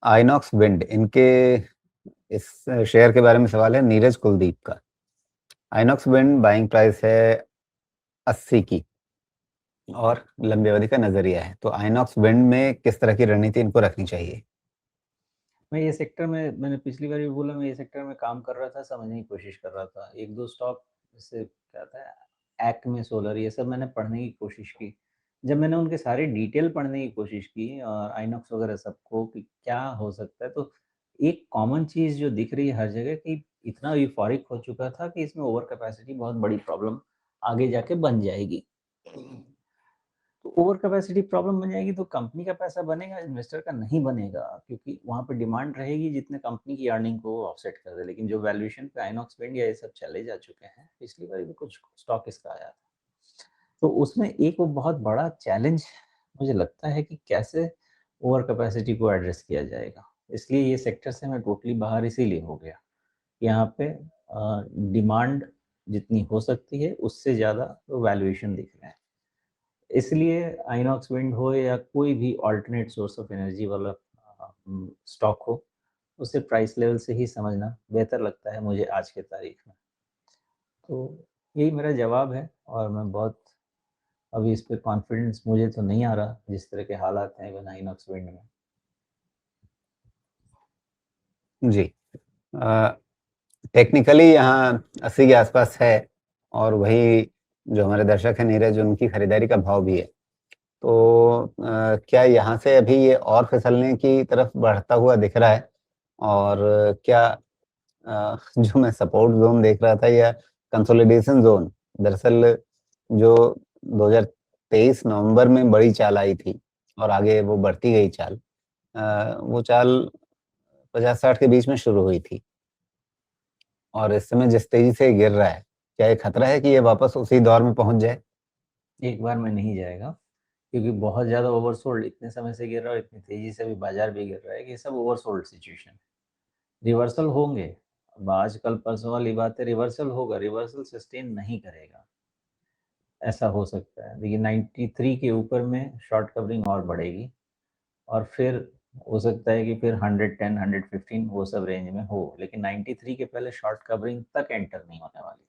INOX wind, इनके इस share के बारे में सवाल है नीरज कुलदीप का। आइनॉक्स विंड बाइंग प्राइस है 80 की और लंबी अवधि का नजरिया है, तो आइनॉक्स विंड में किस तरह की रणनीति इनको रखनी चाहिए? मैं ये सेक्टर में, मैंने पिछली बार भी बोला, मैं ये सेक्टर में काम कर रहा था, समझने की कोशिश कर रहा था। एक दो स्टॉक जैसे क्या था, एक्मे सोलर, ये सब मैंने पढ़ने की कोशिश की। जब मैंने उनके सारे डिटेल पढ़ने की कोशिश की और आइनॉक्स वगैरह सबको कि क्या हो सकता है, तो एक कॉमन चीज़ जो दिख रही है हर जगह कि इतना यूफोरिक हो चुका था कि इसमें ओवर कैपेसिटी बहुत बड़ी प्रॉब्लम आगे जाके बन जाएगी। तो ओवर कैपेसिटी प्रॉब्लम बन जाएगी तो कंपनी का पैसा बनेगा, इन्वेस्टर का नहीं बनेगा, क्योंकि वहाँ पे डिमांड रहेगी जितने कंपनी की अर्निंग को ऑफसेट कर दे। लेकिन जो वैल्यूएशन पे आइनॉक्स विंड या ये सब चले जा चुके हैं, पिछली बार भी कुछ स्टॉक इसका आया था, तो उसमें एक वो बहुत बड़ा चैलेंज मुझे लगता है कि कैसे ओवर कैपेसिटी को एड्रेस किया जाएगा। इसलिए ये सेक्टर से मैं टोटली बाहर इसीलिए हो गया। यहाँ पे डिमांड जितनी हो सकती है उससे ज़्यादा तो वैल्यूएशन दिख रहे हैं। इसलिए आइनॉक्स विंड हो या कोई भी अल्टरनेट सोर्स ऑफ एनर्जी वाला स्टॉक हो, उसे प्राइस लेवल से ही समझना बेहतर लगता है मुझे आज के तारीख में। तो यही मेरा जवाब है और मैं बहुत अभी इस पे कॉन्फिडेंस मुझे तो नहीं आ रहा जिस तरह के हालात हैं इवन आइनॉक्स विंड में। जी, टेक्निकली यहाँ 80 के आसपास है और वही जो हमारे दर्शक हैं नीरज, उनकी खरीदारी का भाव भी है। तो क्या यहाँ से अभी ये और फिसलने की तरफ बढ़ता हुआ दिख रहा है? और क्या जो मैं सपोर्ट जोन देख रहा था या कंसोलिडेशन जोन, दरअसल जो 2023 नवंबर में बड़ी चाल आई थी और आगे वो बढ़ती गई चाल, वो चाल 50-60 के बीच में शुरू हुई थी और इस समय जिस तेजी से गिर रहा है, क्या ये खतरा है कि ये वापस उसी दौर में पहुंच जाए? एक बार में नहीं जाएगा, क्योंकि बहुत ज़्यादा ओवरसोल्ड इतने समय से गिर रहा है और इतनी तेज़ी से अभी बाजार भी गिर रहा है कि ये सब ओवरसोल्ड सिचुएशन है। रिवर्सल होंगे, अब आज कल परसों वाली बात है, रिवर्सल होगा, रिवर्सल सस्टेन नहीं करेगा, ऐसा हो सकता है। देखिए 93 के ऊपर में शॉर्ट कवरिंग और बढ़ेगी और फिर हो सकता है कि फिर 110, 115 वो सब रेंज में हो, लेकिन 93 के पहले शॉर्ट कवरिंग तक एंटर नहीं होने वाली।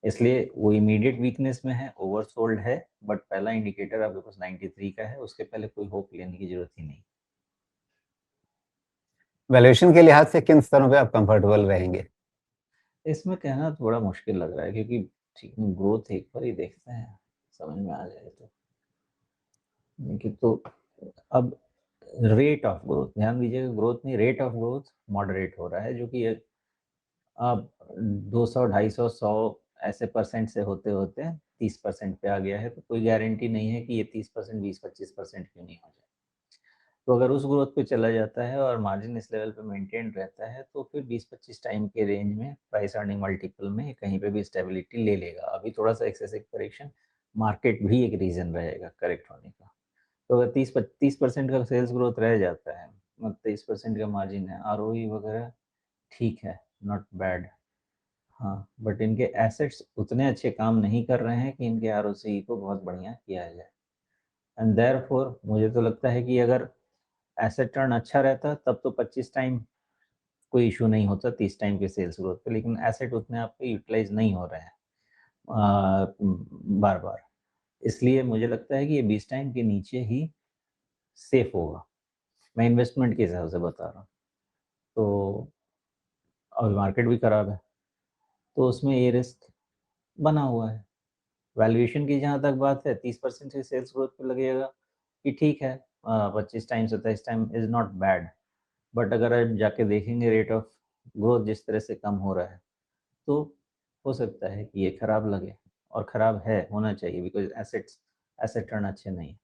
इसलिए वो इमीडिएट वीकनेस में है, ओवरसोल्ड है, बट पहला इंडिकेटर आपके पास 93 का है, उसके पहले कोई होप लेने की जरूरत ही नहीं। वैल्यूएशन के लिहाज से किन स्तरों पे आप कंफर्टेबल रहेंगे? इसमें कहना थोड़ा मुश्किल लग रहा है, क्योंकि ठीक ग्रोथ एक बार ही देखते हैं, समझ में आ जाए तो। देखिए तो अब रेट ऑफ ग्रोथ, ध्यान दीजिएगा, ग्रोथ नहीं, रेट ऑफ ग्रोथ मॉडरेट हो रहा है, जो कि अब 200, 250, 100 ऐसे परसेंट से होते होते 30% पे आ गया है। तो कोई गारंटी नहीं है कि ये 30%, 20-25% क्यों नहीं हो जाए। तो अगर उस ग्रोथ पे चला जाता है और मार्जिन इस लेवल पे मेंटेन रहता है, तो फिर 20-25 टाइम के रेंज में प्राइस अर्निंग मल्टीपल में कहीं पे भी स्टेबिलिटी ले लेगा। अभी थोड़ा सा एक्सेसिव करेक्शन, मार्केट भी एक रीजन रहेगा करेक्ट होने का। तो अगर 30% का सेल्स ग्रोथ रह जाता है, 23% का मार्जिन है, आरओई वगैरह ठीक है, नॉट बैड। हाँ, बट इनके एसेट्स उतने अच्छे काम नहीं कर रहे हैं कि इनके आरओसी को बहुत बढ़िया किया जाए। एंड देयरफॉर मुझे तो लगता है कि अगर एसेट टर्न अच्छा रहता तब तो 25 टाइम कोई इशू नहीं होता 30 टाइम के सेल्स ग्रोथ पे, लेकिन एसेट उतने आपके यूटिलाइज नहीं हो रहे हैं बार बार। इसलिए मुझे लगता है कि ये 20 टाइम के नीचे ही सेफ होगा। मैं इन्वेस्टमेंट के हिसाब से बता रहा हूँ। तो और मार्केट भी खराब है, तो उसमें ये रिस्क बना हुआ है। वैल्यूएशन की जहाँ तक बात है, 30% से सेल्स ग्रोथ पे लगेगा कि ठीक है, 25 time 27 time is not bad. But अगर आप जाके देखेंगे रेट ऑफ ग्रोथ जिस तरह से कम हो रहा है, तो हो सकता है कि ये खराब लगे, और खराब है, होना चाहिए, बिकॉज एसेट टर्न अच्छे नहीं है।